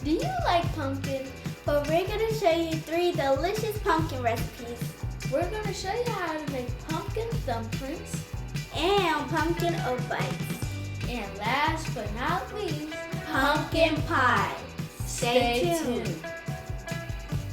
Do you like pumpkin? Well, we're going to show you 3 delicious pumpkin recipes. We're going to show you how to make pumpkin thumbprints And pumpkin oat bites. and last but not least, Pumpkin pie. Stay tuned.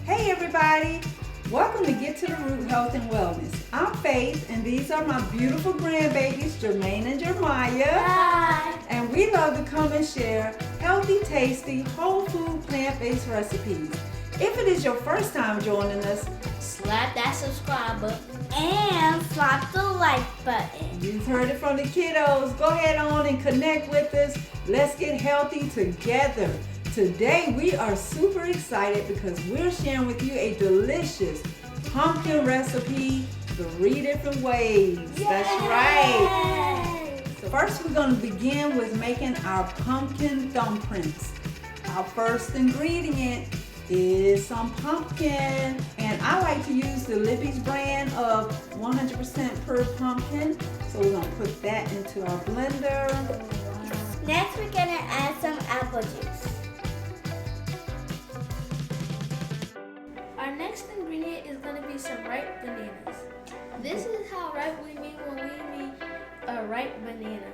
Hey everybody! Welcome to Get to the Root Health and Wellness. I'm Faith and these are my beautiful grandbabies, Jermaine and Jeremiah. Bye. And we love to come and share healthy, tasty, whole food, plant-based recipes. If it is your first time joining us, slap that subscribe button. And slap the like button. you've heard it from the kiddos. Go ahead on and connect with us. Let's get healthy together. Today we are super excited because we're sharing with you a delicious pumpkin recipe 3 different ways. Yay! That's right. So first we're going to begin with making our pumpkin thumbprints. Our first ingredient is some pumpkin, and I like to use the Libby's brand of 100% pure pumpkin. So we're going to put that into our blender. Next, we're going to add some apple juice. Our next ingredient is going to be some ripe bananas. This is how ripe we mean when we mean a ripe banana.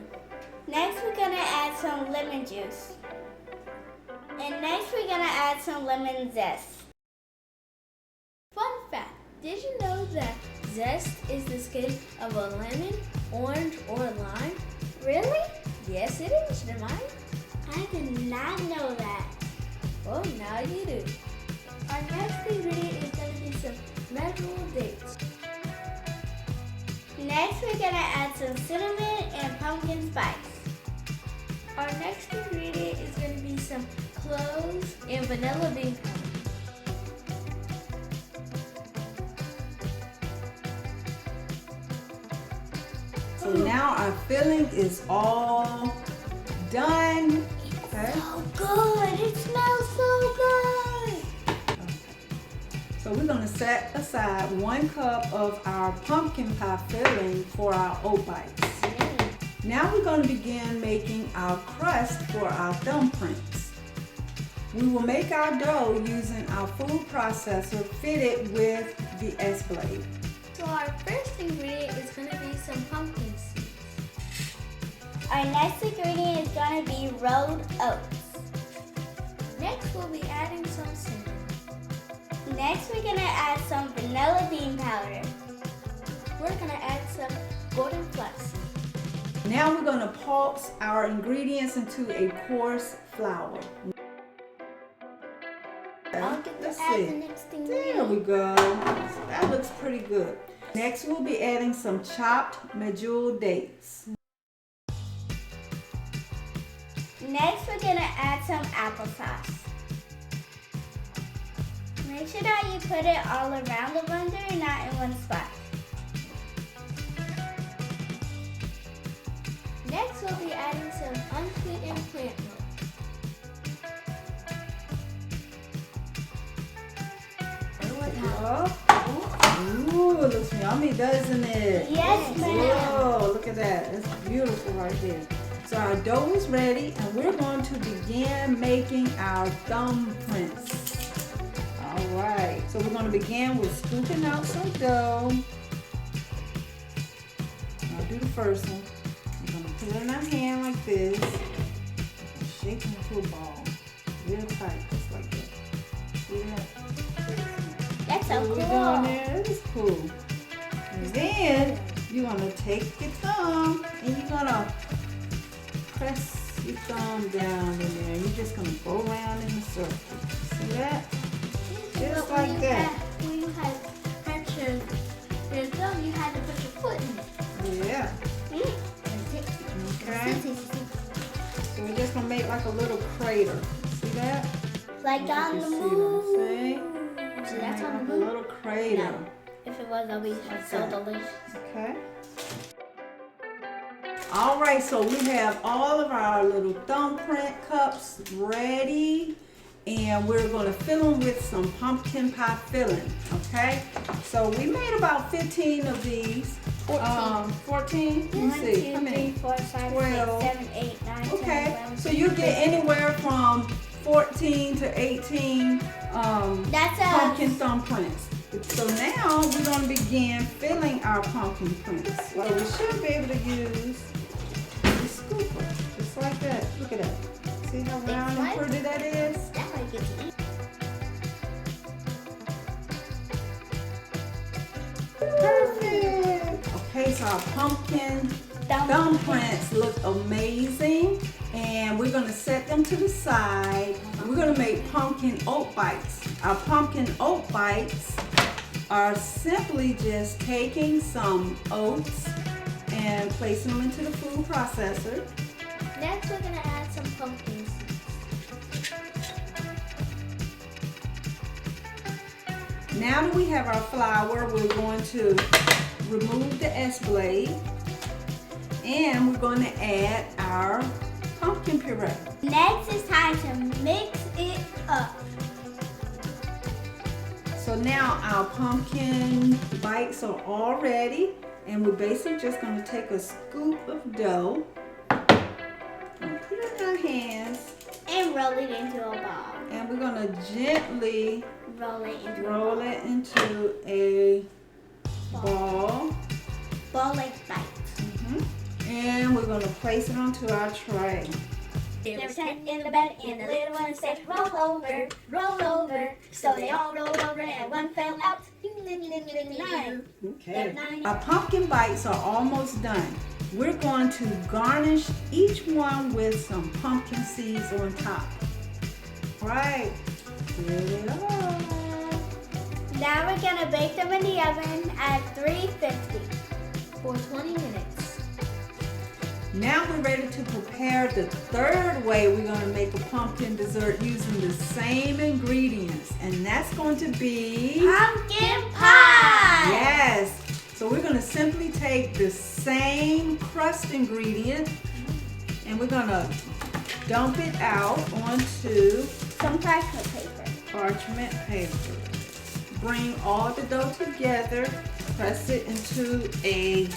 Next, we're going to add some lemon juice. And next, we're going to add some lemon zest. Fun fact, did you know that zest is the skin of a lemon, orange, or lime? Really? Yes, it is, Jeremiah. I did not know that. Well, now you do. Our next ingredient is going to be some medicinal dates. Next, we're going to add some cinnamon and pumpkin spice. Our next ingredient is going to be some cloves and vanilla bean powder. So now our filling is all done. Okay. So good. It smells so good. So we're going to set aside 1 cup of our pumpkin pie filling for our oat bites. Now we're going to begin making our crust for our thumbprints. We will make our dough using our food processor fitted with the S-blade. So our first ingredient is going to be some pumpkin seeds. Our next ingredient is going to be rolled oats. Next we'll be adding some cinnamon. Next, we're going to add some vanilla bean powder. We're going to add some golden flaxseed. Now we're going to pulse our ingredients into a coarse flour. I'll get Let's to add see. the next thing. There we go. That looks pretty good. Next we'll be adding some chopped medjool dates. Next, we're going to add some applesauce. Make sure that you put it all around the blender and not in one spot. Next we'll be adding some unsweetened plant milk. Ooh, it looks yummy, doesn't it? Yes, ma'am. Whoa, look at that. It's beautiful right there. So our dough is ready and we're going to begin making our thumbprints. All right, so we're going to begin with scooping out some dough. I'll do the first one. We're going to put it in our hand like this. Shake it into a ball. Real tight, just like that. See that? That's so What we're doing cool. there, that is cool. And then you're gonna take your thumb and you're gonna press your thumb down in there. You're just gonna go around in a circle. See that? Just like that. When you had pressed your thumb, you had to put your foot in it. Yeah. Okay. So we're just gonna make like a little crater. See that? Like on You the can see moon. that, see? So that's on Like the a moon. little crater. No. If it was, that would be so Okay. delicious. Okay. All right, so we have all of our little thumbprint cups ready, and we're going to fill them with some pumpkin pie filling. Okay. So we made about 15 of these. 14. 14. Let me 1, see. 2, How many? 3, 4, 5, 12. 6, 7, 8, 9, 10, Okay. 11, So you get anywhere from 14 to 18 pumpkin thumbprints. So now we're going to begin filling our pumpkin prints. So we should be able to use the scooper, just like that. Look at that. See how round and pretty that is? That's how you get to eat. Perfect. Okay, so our pumpkin thumbprints look amazing, and we're going to set them to the side. We're going to make pumpkin oat bites. Our pumpkin oat bites are simply just taking some oats and placing them into the food processor. Next, we're gonna add some pumpkin seeds. Now that we have our flour, we're going to remove the S blade, and we're going to add our pumpkin puree. Next, it's time to mix it up. So now our pumpkin bites are all ready, and we're basically just going to take a scoop of dough and put it in our hands, And roll it into a ball. and we're going to gently Roll it into roll it into a ball. ball-like bites. And we're going to place it onto our tray. There was 10 in the bed, and the little one said, roll over, roll over. So they all rolled over, and one fell out. Ding, ding, ding, ding, ding, nine. Okay. Our pumpkin bites are almost done. We're going to garnish each one with some pumpkin seeds on top. All right. Here they are. Now we're gonna bake them in the oven at 350. For 20 minutes. Now we're ready to prepare the third way we're going to make a pumpkin dessert using the same ingredients, and that's going to be Pumpkin pie! yes. So we're going to simply take the same crust ingredient and we're going to dump it out onto Some parchment paper. parchment paper. Bring all the dough together, press it into a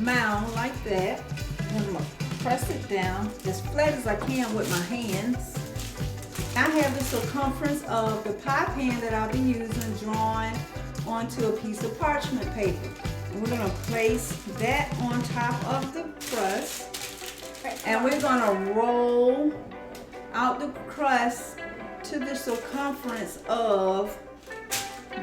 mound like that. I'm going to press it down as flat as I can with my hands. I have the circumference of the pie pan that I'll be using drawn onto a piece of parchment paper. And we're going to place that on top of the crust. And we're going to roll out the crust to the circumference of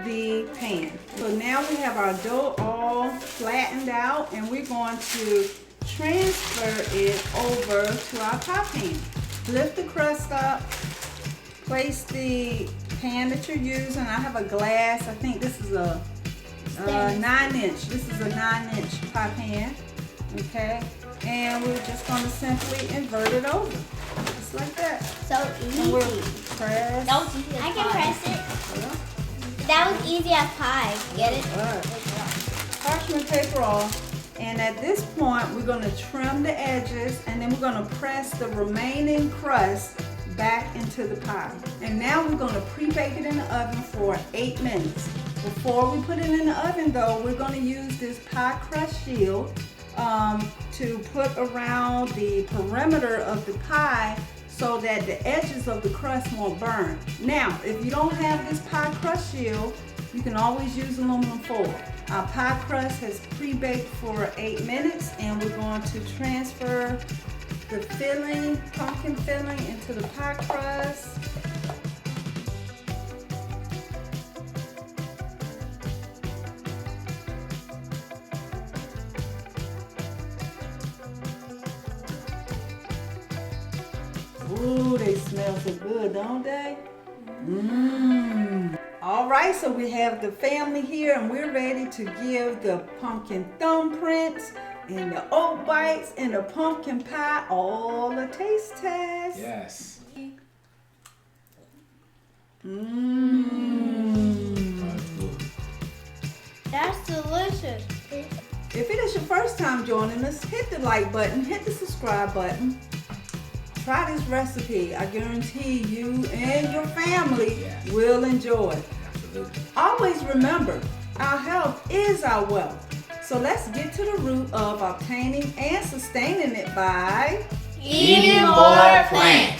the pan. So now we have our dough all flattened out, and we're going to transfer it over to our pie pan. Lift the crust up, place the pan that you're using. I have a glass. I think this is a 9-inch. This is a 9-inch pie pan. Okay, and we're just going to simply invert it over, just like that. So And we'll easy. press. That was easy as I can pie. press it. That was easy as pie. Get it? Parchment paper off, and at this point we're going to trim the edges, and then we're going to press the remaining crust back into the pie. And now we're going to pre-bake it in the oven for 8 minutes. Before we put it in the oven though, we're going to use this pie crust shield to put around the perimeter of the pie so that the edges of the crust won't burn. Now, if you don't have this pie crust shield, you can always use aluminum foil. Our pie crust has pre-baked for 8 minutes, and we're going to transfer the filling, pumpkin filling, into the pie crust. Ooh, they smell so good, don't they? Mmm. All right, so we have the family here, and we're ready to give the pumpkin thumbprints and the oat bites and the pumpkin pie all a taste test. Yes. Mmm. That's delicious. If it is your first time joining us, hit the like button, hit the subscribe button. Try this recipe. I guarantee you and your family will enjoy it. Absolutely. Always remember, our health is our wealth. So let's get to the root of obtaining and sustaining it by Eating more plants.